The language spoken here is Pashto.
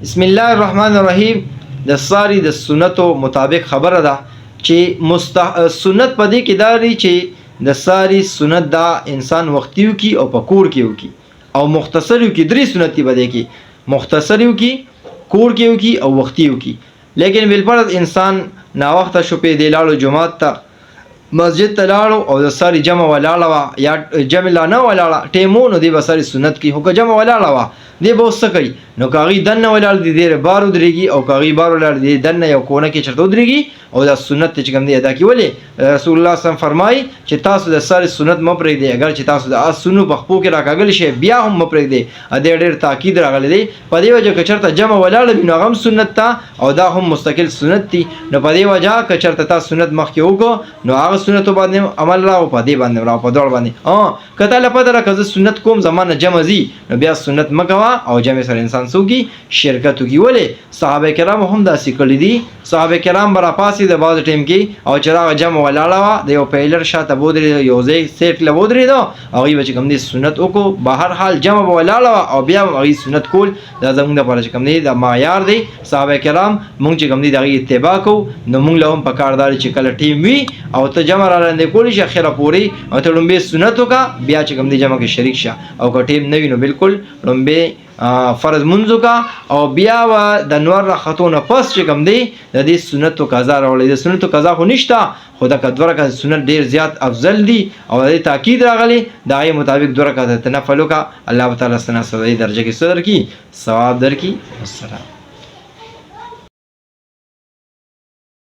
بسم الله الرحمن الرحیم. د ساری د سنتو مطابق خبره ده چې سنت پدې کې داري چې د ساری سنت دا انسان وختیو کی او پکور کیو کی او مختصریو کی درې سنتي بده کی مختصریو کی کور کیو کی او وختیو کی. لیکن بالفرض انسان نا وخت شو په دی لاړو جمعات ته مسجد ته لاړو او د ساری جمع ولاړه یا جمع لا نه ولاړه ټیمو نو دی بساری سنت کی هو جمع ولاړه دی به وسکي نو کاغي دنه ولال دي ډیر بارو دريږي او کاغي بارو ولال دي دنه یو کونه کې چرته دريږي او دا سنت چې کوم دی ادا کی ولی رسول الله صلی الله علیه وسلم فرمای چې تاسو د ساری سنت مپرې دی اگر چې تاسو د سنو بخپو کې راکاګل شي بیا هم مپرې دی ا دې ډیر تاکید راغلی دی په دې وجه کې چرته جمع ولال بنو غم سنت تا او دا هم مستقل سنت دي نو په دې وجه کې چرته تاسو سنت مخ کې وګو نو هغه سنت باندې عمل راو په دې باندې راو په ډول باندې کته لپاره راکزه سنت کوم زمانه جمع زی نو بیا سنت مکوا او جمع سره انسان سوګي شرکت وکي ولی صحابه کرام هم داسې کړی دي. صحابه کرام برا پاسي د باز ټیم کې او چراغ جمع ولاړه د یو پیلر شاته بودري یو ځای سیټ لودري دا او وی چې کوم دي سنت وکړو بهر حال جمع ولاړه او بیا هغه سنت کول دا زموږ د پاره چې کوم دي د معیار دي. صحابه کرام مونږ چې کوم دي دغه اتباع کو نو مونږ له هم پکاردار چې کله ټیم وي او ته جمع را لاندې کولی شي اخره پوری او ته لومبه سنت وکا بیا چې کوم دي جمع کې شریک شه او که ټیم نه وي نو بالکل لومبه فرض منځو کا او بیا و د نور راختونه پس چې کوم دی د دې سنتو قضا راولې د سنتو قضا خو نشته خدا کدوره کا سنت ډیر زیات افضل دي او د تاکید راغلي دای مطابق دوره کا تنفل کا الله تعالی سنا سوي درجه کې صدر کی ثواب در کی. السلام.